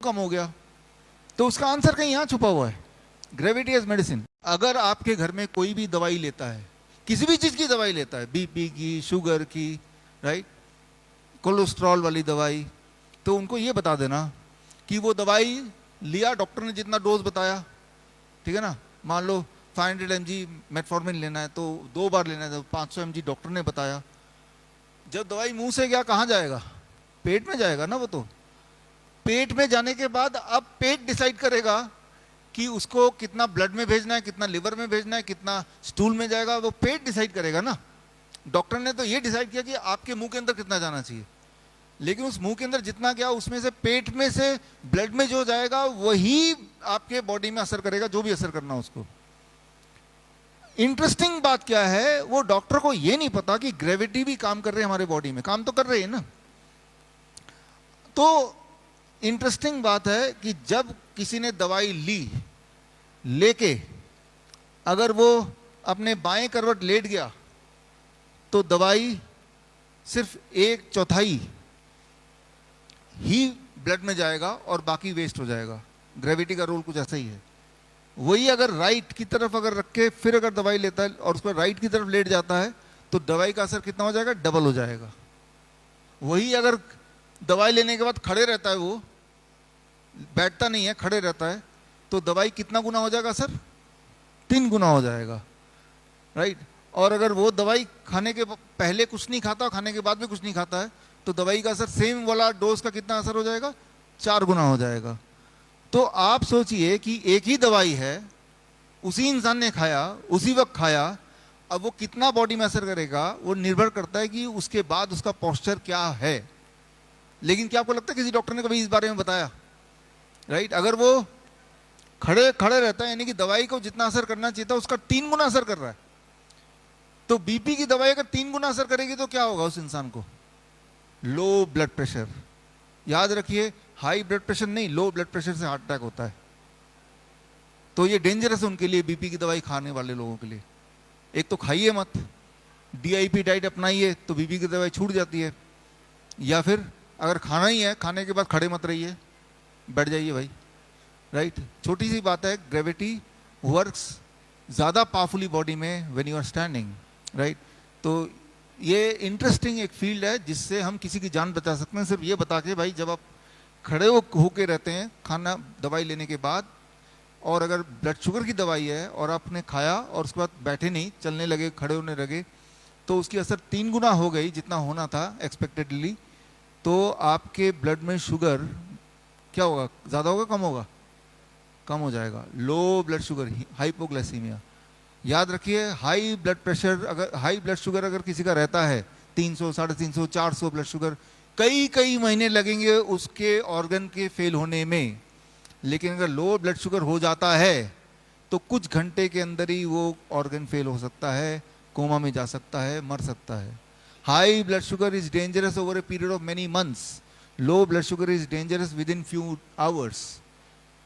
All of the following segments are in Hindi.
कम हो गया। तो उसका आंसर कहीं यहां छुपा हुआ है, ग्रेविटी एज मेडिसिन। अगर आपके घर में कोई भी दवाई लेता है, किसी भी चीज की दवाई लेता है, बीपी की, शुगर की, राइट, कोलेस्ट्रॉल वाली दवाई, तो उनको ये बता देना कि वो दवाई लिया, डॉक्टर ने जितना डोज बताया, ठीक है ना, मान लो 500 mg मेटफॉर्मिन लेना है तो 2 बार लेना है, तो 500 mg डॉक्टर ने बताया। जब दवाई मुंह से गया कहाँ जाएगा? पेट में जाएगा ना। वो तो पेट में जाने के बाद अब पेट डिसाइड करेगा कि उसको कितना ब्लड में भेजना है, कितना लिवर में भेजना है, कितना स्टूल में जाएगा, वो पेट डिसाइड करेगा ना। डॉक्टर ने तो ये डिसाइड किया कि आपके मुंह के अंदर कितना जाना चाहिए, लेकिन उस मुंह के अंदर जितना गया उसमें से पेट में से ब्लड में जो जाएगा वही आपके बॉडी में असर करेगा, जो भी असर करना उसको। इंटरेस्टिंग बात क्या है, वो डॉक्टर को ये नहीं पता कि ग्रेविटी भी काम कर रही है हमारे बॉडी में, काम तो कर रही है ना। तो इंटरेस्टिंग बात है कि जब किसी ने दवाई ली, लेके अगर वो अपने बाएं करवट लेट गया तो दवाई सिर्फ 1/4 ही ब्लड में जाएगा और बाकी वेस्ट हो जाएगा। ग्रेविटी का रोल कुछ ऐसा ही है। वही अगर राइट की तरफ अगर रख के फिर अगर दवाई लेता है और उसको राइट की तरफ लेट जाता है तो दवाई का असर कितना हो जाएगा? डबल हो जाएगा। वही अगर दवाई लेने के बाद खड़े रहता है, वो बैठता नहीं है, खड़े रहता है, तो दवाई कितना गुना हो जाएगा सर? 3 गुना हो जाएगा, राइट। और अगर वो दवाई खाने के पहले कुछ नहीं खाता, खाने के बाद भी कुछ नहीं खाता है, तो दवाई का असर सेम वाला डोज का कितना असर हो जाएगा? 4 गुना हो जाएगा। तो आप सोचिए कि एक ही दवाई है, उसी इंसान ने खाया, उसी वक्त खाया, अब वो कितना बॉडी में असर करेगा वो निर्भर करता है कि उसके बाद उसका पोस्चर क्या है। लेकिन क्या आपको लगता है किसी डॉक्टर ने कभी इस बारे में बताया? राइट। अगर वो खड़े खड़े रहता है, यानी कि दवाई को जितना असर करना चाहिए था उसका 3 गुना असर कर रहा है, तो बीपी की दवाई अगर 3 गुना असर करेगी तो क्या होगा उस इंसान को? Low blood pressure. याद रखिए, हाई ब्लड प्रेशर नहीं, लो ब्लड प्रेशर से हार्ट अटैक होता है। तो ये डेंजरस है उनके लिए, बीपी की दवाई खाने वाले लोगों के लिए। एक तो खाइए मत, डीआईपी डाइट अपनाइए तो बीपी की दवाई छूट जाती है, या फिर अगर खाना ही है, खाने के बाद खड़े मत रहिए, बैठ जाइए भाई, राइट। छोटी सी बात है, ग्रेविटी वर्क्स ज़्यादा पावरफुली बॉडी में when you are standing, right. तो ये इंटरेस्टिंग एक फील्ड है जिससे हम किसी की जान बचा सकते हैं, सिर्फ ये बता के भाई जब आप खड़े होके रहते हैं खाना दवाई लेने के बाद, और अगर ब्लड शुगर की दवाई है और आपने खाया और उसके बाद बैठे नहीं, चलने लगे, खड़े होने लगे, तो उसकी असर 3 गुना हो गई जितना होना था एक्सपेक्टेडली। तो आपके ब्लड में शुगर क्या होगा? ज़्यादा होगा, कम होगा? कम हो जाएगा। Low blood sugar, hypoglycaemia. याद रखिए, हाई ब्लड प्रेशर अगर, हाई ब्लड शुगर अगर किसी का रहता है 300, 350, 400 ब्लड शुगर, कई कई महीने लगेंगे उसके ऑर्गन के फेल होने में। लेकिन अगर लो ब्लड शुगर हो जाता है तो कुछ घंटे के अंदर ही वो ऑर्गन फेल हो सकता है, कोमा में जा सकता है, मर सकता है। High blood sugar is dangerous over a period of many months. Low blood sugar is dangerous with in few hours.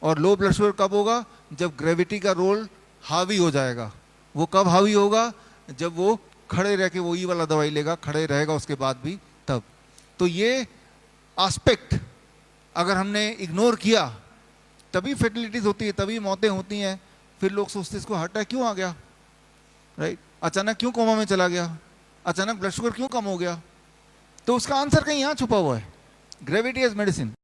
और लो ब्लड शुगर कब होगा? जब ग्रेविटी का रोल हावी हो जाएगा। वो कब हावी होगा? जब वो खड़े रह के वही वाला दवाई लेगा, खड़े रहेगा उसके बाद भी, तब। तो ये एस्पेक्ट अगर हमने इग्नोर किया तभी फर्टिलिटीज होती है, तभी मौतें होती हैं। फिर लोग सोचते इसको हार्ट अटैक क्यों आ गया, राइट, अचानक क्यों कोमा में चला गया, अचानक ब्लड शुगर क्यों कम हो गया? तो उसका आंसर कहीं यहां छुपा हुआ है, ग्रेविटी एज मेडिसिन।